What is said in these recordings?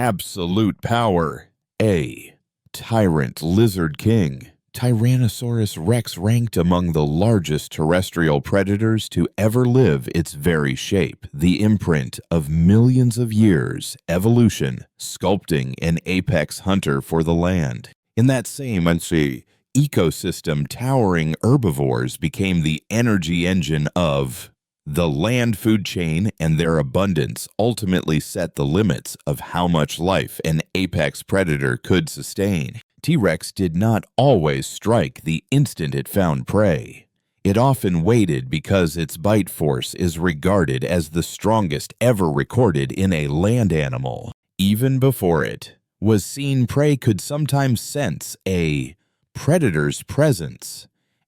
Absolute power. A. Tyrant lizard king. Tyrannosaurus rex ranked among the largest terrestrial predators to ever live. Its very shape, the imprint of millions of years, evolution, sculpting an apex hunter for the land. In that same ecosystem, towering herbivores became the energy engine of the land food chain, and their abundance ultimately set the limits of how much life an apex predator could sustain. T-Rex did not always strike the instant it found prey. It often waited because its bite force is regarded as the strongest ever recorded in a land animal. Even before it was seen, prey could sometimes sense a predator's presence,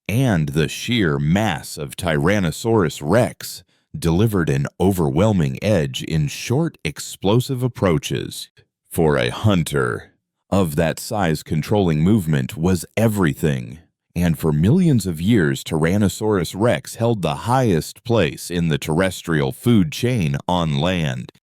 and the sheer mass of Tyrannosaurus rex delivered an overwhelming edge in short, explosive approaches. For a hunter of that size, controlling movement was everything, and for millions of years Tyrannosaurus rex held the highest place in the terrestrial food chain on land.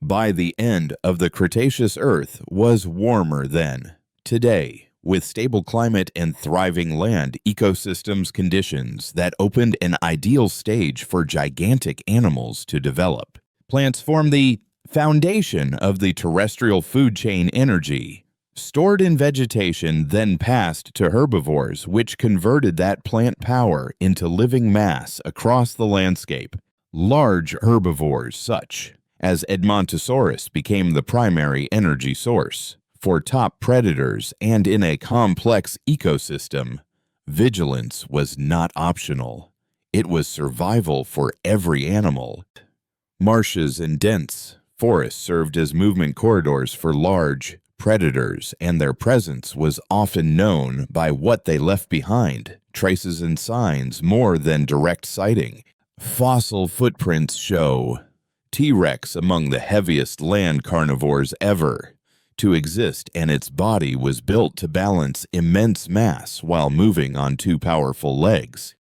By the end of the Cretaceous, Earth was warmer than today, with stable climate and thriving land ecosystems conditions that opened an ideal stage for gigantic animals to develop. Plants form the foundation of the terrestrial food chain. Energy stored in vegetation then passed to herbivores, which converted that plant power into living mass across the landscape. Large herbivores such as Edmontosaurus became the primary energy source for top predators, and in a complex ecosystem, vigilance was not optional. It was survival for every animal. Marshes and dense forests served as movement corridors for large predators, and their presence was often known by what they left behind, traces and signs more than direct sighting. Fossil footprints show T-Rex among the heaviest land carnivores ever to exist, and its body was built to balance immense mass while moving on two powerful legs.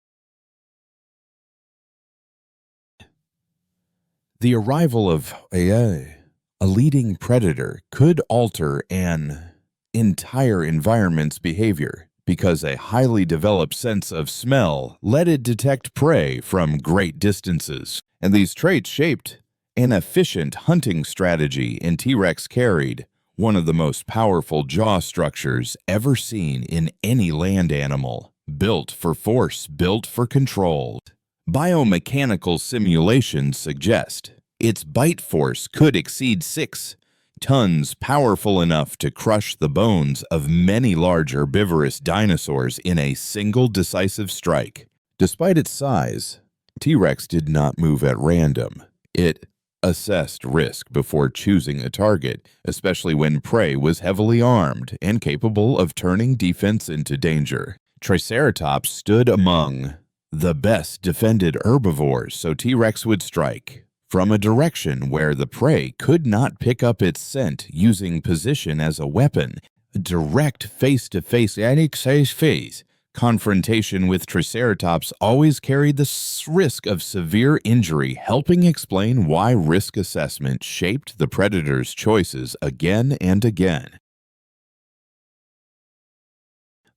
The arrival of a leading predator could alter an entire environment's behavior, because a highly developed sense of smell let it detect prey from great distances, and these traits shaped an efficient hunting strategy. And T-Rex carried one of the most powerful jaw structures ever seen in any land animal, built for force, built for control. Biomechanical simulations suggest its bite force could exceed 6 tons, powerful enough to crush the bones of many large herbivorous dinosaurs in a single decisive strike. Despite its size, T-Rex did not move at random. It assessed risk before choosing a target, especially when prey was heavily armed and capable of turning defense into danger. Triceratops stood among the best defended herbivores, so T-Rex would strike from a direction where the prey could not pick up its scent, using position as a weapon. Direct face-to-face confrontation with Triceratops always carried the risk of severe injury, helping explain why risk assessment shaped the predator's choices again and again.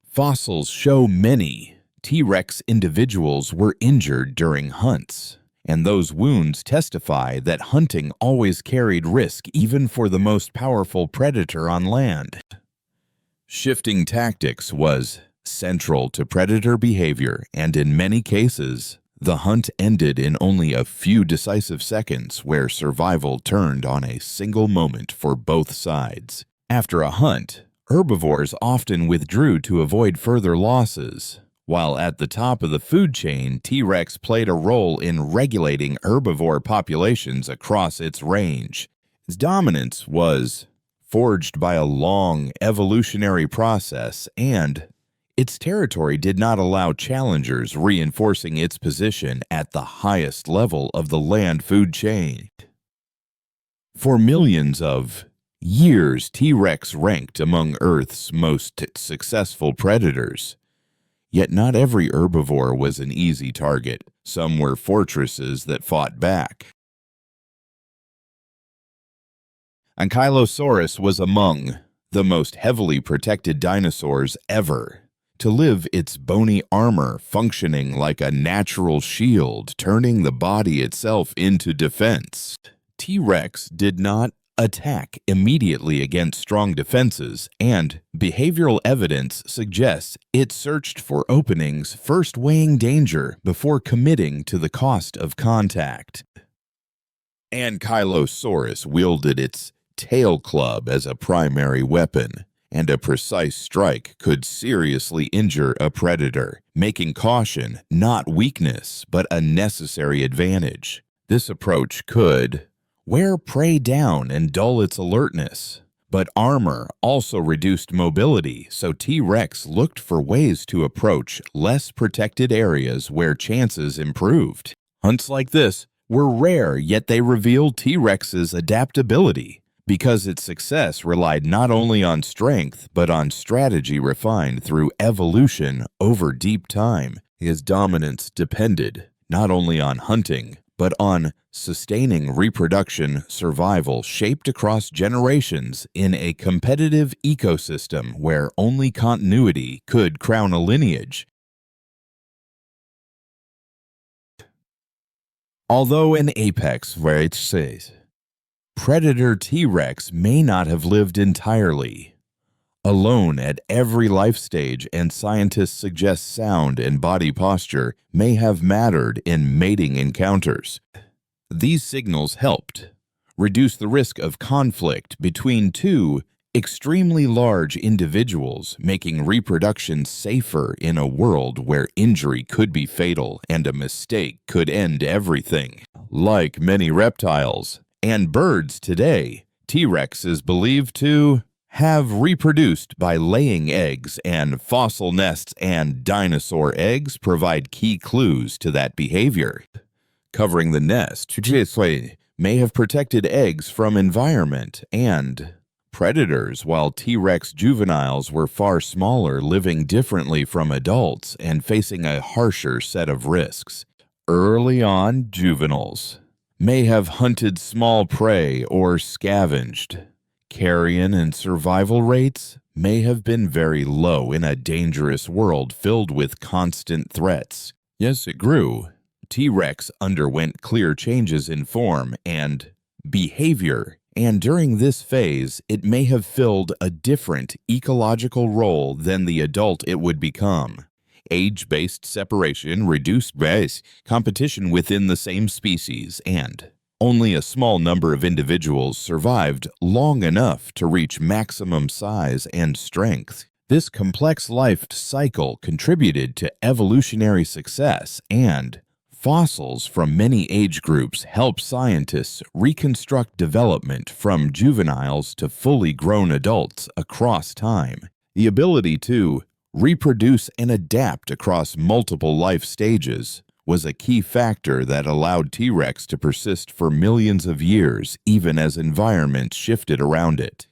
Fossils show many T-Rex individuals were injured during hunts, and those wounds testify that hunting always carried risk, even for the most powerful predator on land. Shifting tactics was central to predator behavior, and in many cases, the hunt ended in only a few decisive seconds, where survival turned on a single moment for both sides. After a hunt, herbivores often withdrew to avoid further losses. While at the top of the food chain, T-Rex played a role in regulating herbivore populations across its range. Its dominance was forged by a long evolutionary process, and its territory did not allow challengers, reinforcing its position at the highest level of the land food chain. For millions of years, T-Rex ranked among Earth's most successful predators. Yet not every herbivore was an easy target. Some were fortresses that fought back. Ankylosaurus was among the most heavily protected dinosaurs ever to live, its bony armor functioning like a natural shield, turning the body itself into defense. T-Rex did not attack immediately against strong defenses, and behavioral evidence suggests it searched for openings, first weighing danger before committing to the cost of contact. Ankylosaurus wielded its tail club as a primary weapon, and a precise strike could seriously injure a predator, making caution not weakness but a necessary advantage. This approach could wear prey down and dull its alertness, but armor also reduced mobility, so T-Rex looked for ways to approach less protected areas where chances improved. Hunts like this were rare, yet they revealed T-Rex's adaptability, because its success relied not only on strength but on strategy refined through evolution over deep time. His dominance depended not only on hunting but on sustaining reproduction survival shaped across generations in a competitive ecosystem where only continuity could crown a lineage. Although an apex species, predator T-Rex may not have lived entirely alone at every life stage, and scientists suggest sound and body posture may have mattered in mating encounters. These signals helped reduce the risk of conflict between two extremely large individuals, making reproduction safer in a world where injury could be fatal and a mistake could end everything. Like many reptiles and birds today, T-Rex is believed to have reproduced by laying eggs, and fossil nests and dinosaur eggs provide key clues to that behavior. Covering the nest may have protected eggs from environment and predators, while T-Rex juveniles were far smaller, living differently from adults and facing a harsher set of risks. Early on, juveniles may have hunted small prey or scavenged. Carrion and survival rates may have been very low in a dangerous world filled with constant threats. Yes, it grew. T-Rex underwent clear changes in form and behavior, and during this phase, it may have filled a different ecological role than the adult it would become. Age-based separation reduced competition within the same species, and only a small number of individuals survived long enough to reach maximum size and strength. This complex life cycle contributed to evolutionary success, and fossils from many age groups help scientists reconstruct development from juveniles to fully grown adults across time. The ability to reproduce and adapt across multiple life stages was a key factor that allowed T-Rex to persist for millions of years, even as environments shifted around it.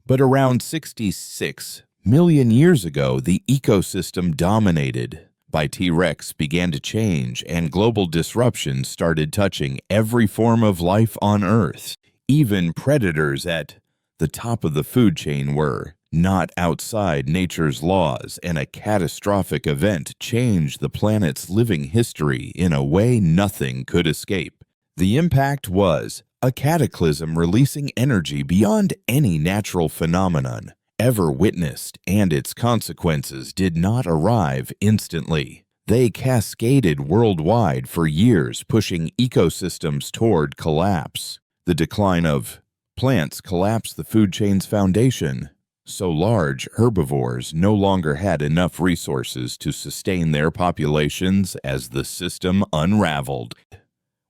But around 66 million years ago, the ecosystem dominated by T-Rex began to change, and global disruption started touching every form of life on Earth. Even predators at the top of the food chain were not outside nature's laws, and a catastrophic event changed the planet's living history in a way nothing could escape. The impact was a cataclysm releasing energy beyond any natural phenomenon ever witnessed, and its consequences did not arrive instantly. They cascaded worldwide for years, pushing ecosystems toward collapse. The decline of plants collapsed the food chain's foundation. So large herbivores no longer had enough resources to sustain their populations as the system unraveled.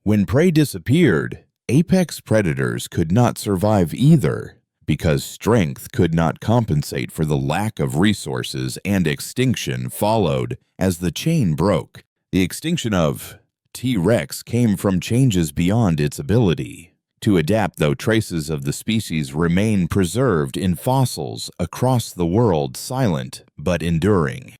When prey disappeared, apex predators could not survive either, because strength could not compensate for the lack of resources, and extinction followed as the chain broke. The extinction of T-Rex came from changes beyond its ability to adapt, though traces of the species remain preserved in fossils across the world, silent but enduring.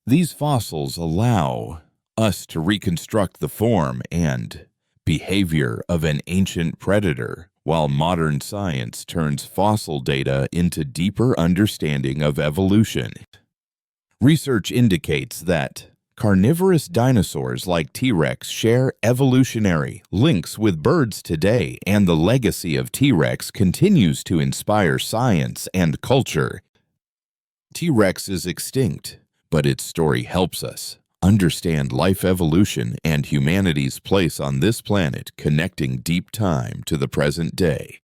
These fossils allow us to reconstruct the form and behavior of an ancient predator, while modern science turns fossil data into deeper understanding of evolution. Research indicates that carnivorous dinosaurs like T-Rex share evolutionary links with birds today, and the legacy of T-Rex continues to inspire science and culture. T-Rex is extinct, but its story helps us understand life evolution and humanity's place on this planet, connecting deep time to the present day.